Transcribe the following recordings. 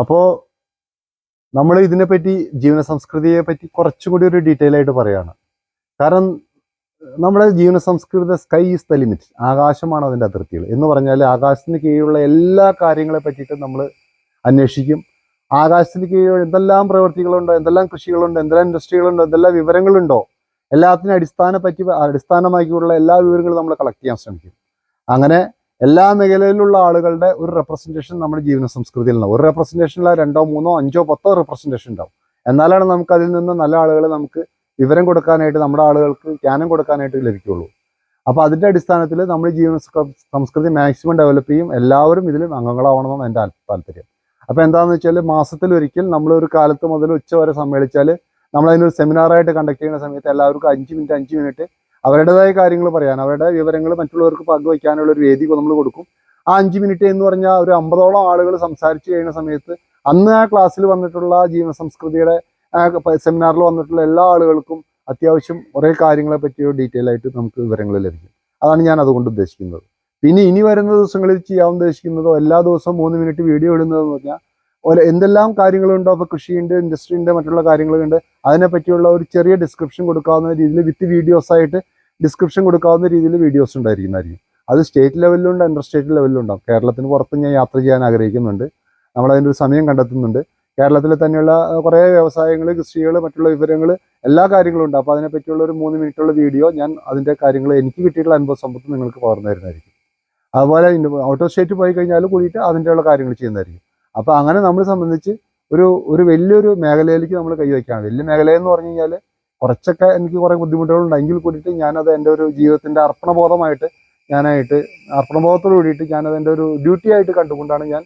അപ്പോൾ നമ്മൾ ഇതിനെപ്പറ്റി ജീവന സംസ്കൃതിയെ പറ്റി കുറച്ചുകൂടി ഒരു ഡീറ്റെയിൽ ആയിട്ട് പറയുകയാണ്. കാരണം നമ്മുടെ ജീവന സംസ്കൃതി സ്കൈ ഈസ് ദ ലിമിറ്റ്, ആകാശമാണ് അതിൻ്റെ അതിർത്തികൾ എന്ന് പറഞ്ഞാൽ ആകാശത്തിന് കീഴിലുള്ള എല്ലാ കാര്യങ്ങളെ പറ്റിയിട്ട് നമ്മൾ അന്വേഷിക്കും. ആകാശത്തിന് കീഴിൽ എന്തെല്ലാം പ്രവൃത്തികളുണ്ടോ, എന്തെല്ലാം കൃഷികളുണ്ടോ, എന്തെല്ലാം ഇൻഡസ്ട്രികളുണ്ടോ, എന്തെല്ലാം വിവരങ്ങളുണ്ടോ, എല്ലാത്തിനും അടിസ്ഥാനമാക്കിയുള്ള എല്ലാ വിവരങ്ങളും നമ്മൾ കളക്ട് ചെയ്യാൻ ശ്രമിക്കും. അങ്ങനെ എല്ലാ മേഖലയിലുള്ള ആളുകളുടെ ഒരു റെപ്രസെൻറ്റേഷൻ നമ്മുടെ ജീവന സംസ്കൃതിയിൽ ഉണ്ടാവും. ഒരു റെപ്രസെൻറ്റേഷനിൽ 2, 3, 5, 10 റെപ്രസെൻറ്റേഷൻ ഉണ്ടാവും. എന്നാലാണ് നമുക്ക് അതിൽ നിന്ന് നല്ല ആളുകളെ നമുക്ക് വിവരം കൊടുക്കാനായിട്ട്, നമ്മുടെ ആളുകൾക്ക് ജ്ഞാനം കൊടുക്കാനായിട്ട് ലഭിക്കുള്ളൂ. അപ്പോൾ അതിൻ്റെ അടിസ്ഥാനത്തിൽ നമ്മൾ ജീവന സംസ്കൃതി മാക്സിമം ഡെവലപ്പ് ചെയ്യും. എല്ലാവരും ഇതിലും അംഗങ്ങളാവണമെന്നാണ് എൻ്റെ താല്പര്യം. അപ്പോൾ എന്താണെന്ന് വെച്ചാൽ മാസത്തിലൊരിക്കൽ നമ്മളൊരു കാലത്ത് മുതൽ ഉച്ച വരെ സമ്മേളിച്ചാൽ നമ്മളതിനൊരു സെമിനാറായിട്ട് കണ്ടക്ട് ചെയ്യുന്ന സമയത്ത് എല്ലാവർക്കും 5 മിനിറ്റ് അവരുടേതായ കാര്യങ്ങൾ പറയാൻ, അവരുടെ വിവരങ്ങൾ മറ്റുള്ളവർക്ക് പങ്കുവയ്ക്കാനുള്ള ഒരു വേദി നമ്മൾ കൊടുക്കും. ആ 5 മിനിറ്റ് എന്ന് പറഞ്ഞാൽ ഒരു 50ഓളം ആളുകൾ സംസാരിച്ച് കഴിയുന്ന സമയത്ത് അന്ന് ആ ക്ലാസ്സിൽ വന്നിട്ടുള്ള ജീവന സംസ്കൃതിയുടെ സെമിനാറിൽ വന്നിട്ടുള്ള എല്ലാ ആളുകൾക്കും അത്യാവശ്യം കുറേ കാര്യങ്ങളെ പറ്റിയോ ഡീറ്റെയിൽ ആയിട്ട് നമുക്ക് വിവരങ്ങൾ ലഭിക്കും. അതാണ് ഞാൻ അതുകൊണ്ട് ഉദ്ദേശിക്കുന്നത്. പിന്നെ ഇനി വരുന്ന ദിവസങ്ങളിൽ ചെയ്യാൻ ഉദ്ദേശിക്കുന്നതോ എല്ലാ ദിവസവും 3 മിനിറ്റ് വീഡിയോ ഇടുന്നതെന്ന് പറഞ്ഞാൽ എന്തെല്ലാം കാര്യങ്ങളുണ്ടോ, അപ്പോൾ കൃഷിയുണ്ട്, ഇൻഡസ്ട്രി ഉണ്ട്, മറ്റുള്ള കാര്യങ്ങളുണ്ട്, അതിനെ പറ്റിയുള്ള ഒരു ചെറിയ ഡിസ്ക്രിപ്ഷൻ കൊടുക്കാവുന്ന രീതിയിൽ വിത്ത് വീഡിയോസ് ആയിട്ട് ഡിസ്ക്രിപ്ഷൻ കൊടുക്കാവുന്ന രീതിയിൽ വീഡിയോസ് ഉണ്ടായിരിക്കുന്നതായിരിക്കും. അത് സ്റ്റേറ്റ് ലെവലിലുണ്ട്, അണ്ടർ സ്റ്റേറ്റ് ലെവലിലുണ്ടാവും. കേരളത്തിന് പുറത്ത് ഞാൻ യാത്ര ചെയ്യാൻ ആഗ്രഹിക്കുന്നുണ്ട്. നമ്മളതിൻ്റെ ഒരു സമയം കണ്ടെത്തുന്നുണ്ട്. കേരളത്തിൽ തന്നെയുള്ള കുറേ വ്യവസായങ്ങൾ, കൃഷികൾ, മറ്റുള്ള വിവരങ്ങൾ, എല്ലാ കാര്യങ്ങളും ഉണ്ട്. അപ്പോൾ അതിനെപ്പറ്റിയുള്ള ഒരു 3 മിനിറ്റുള്ള വീഡിയോ ഞാൻ അതിൻ്റെ കാര്യങ്ങൾ എനിക്ക് കിട്ടിയിട്ടുള്ള അനുഭവ സമ്പത്ത് നിങ്ങൾക്ക് പകർന്നു തരുന്നതായിരിക്കും. അതുപോലെ ഔട്ട് ഓഫ് സ്റ്റേറ്റ് പോയി കഴിഞ്ഞാൽ കൂടിയിട്ട് അതിൻ്റെയുള്ള കാര്യങ്ങൾ ചെയ്യുന്നതായിരിക്കും. അപ്പോൾ അങ്ങനെ നമ്മളെ സംബന്ധിച്ച് ഒരു വലിയൊരു മേഖലയിലേക്ക് നമ്മൾ കൈവയ്ക്കുകയാണ്. വലിയ മേഖലയെന്ന് പറഞ്ഞു കഴിഞ്ഞാൽ കുറച്ചൊക്കെ എനിക്ക് കുറേ ബുദ്ധിമുട്ടുകളുണ്ടെങ്കിൽ കൂടിയിട്ട് ഞാനത് എൻ്റെ ഒരു ജീവിതത്തിൻ്റെ അർപ്പണബോധത്തോട് കൂടിയിട്ട് ഞാനത് എൻ്റെ ഒരു ഡ്യൂട്ടി ആയിട്ട് കണ്ടുകൊണ്ടാണ് ഞാൻ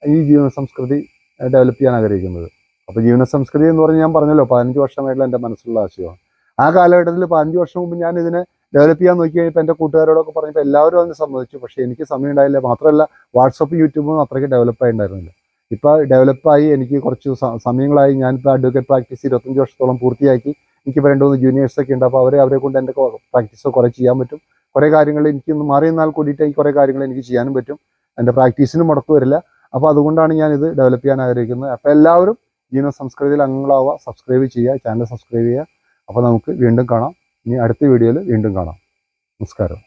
ഈ ജീവന സംസ്കൃതി ഡെവലപ്പ് ചെയ്യാൻ ആഗ്രഹിക്കുന്നത്. അപ്പോൾ ജീവന സംസ്കൃതി എന്ന് പറഞ്ഞാൽ ഞാൻ പറഞ്ഞല്ലോ 15 വർഷമായിട്ടുള്ള എൻ്റെ മനസ്സിലുള്ള ആശയമാണ്. ആ കാലഘട്ടത്തിൽ 15 വർഷം മുമ്പ് ഞാൻ ഇതിനെ ഡെവലപ്പ് ചെയ്യാൻ നോക്കി കഴിഞ്ഞപ്പോൾ എൻ്റെ കൂട്ടുകാരോടൊക്കെ പറഞ്ഞപ്പോൾ എല്ലാവരും അതിന് സമ്മതിച്ചു. പക്ഷേ എനിക്ക് സമയം ഉണ്ടായില്ല. മാത്രമല്ല വാട്സപ്പ്, യൂട്യൂബും അത്രയ്ക്ക് ഡെവലപ്പായി ഉണ്ടായിരുന്നില്ല. ഇപ്പോൾ ഡെവലപ്പായി എനിക്ക് കുറച്ച് സമയങ്ങളായി. ഞാനിപ്പോൾ അഡ്വക്കേറ്റ് പ്രാക്ടീസ് 25 വർഷത്തോളം പൂർത്തിയാക്കി. എനിക്കിപ്പോൾ 2-3 ജൂനിയേഴ്സൊക്കെ ഉണ്ട്. അപ്പോൾ അവരെ കൊണ്ട് എൻ്റെ പ്രാക്ടീസ് കുറേ ചെയ്യാൻ പറ്റും. കുറേ കാര്യങ്ങൾ എനിക്കൊന്ന് മാറി നിന്നാൽ കൂടിയിട്ട് ഈ കുറേ കാര്യങ്ങൾ എനിക്ക് ചെയ്യാനും പറ്റും. എൻ്റെ പ്രാക്ടീസിനും മുടക്ക് വരില്ല. അപ്പോൾ അതുകൊണ്ടാണ് ഞാനിത് ഡെവലപ്പ് ചെയ്യാൻ ആഗ്രഹിക്കുന്നത്. അപ്പോൾ എല്ലാവരും ജീവന സംസ്കൃതിയിൽ അംഗങ്ങളാവുക, സബ്സ്ക്രൈബ് ചെയ്യുക, ചാനൽ സബ്സ്ക്രൈബ് ചെയ്യുക. അപ്പോൾ നമുക്ക് വീണ്ടും കാണാം. ഇനി അടുത്ത വീഡിയോയിൽ വീണ്ടും കാണാം. നമസ്കാരം.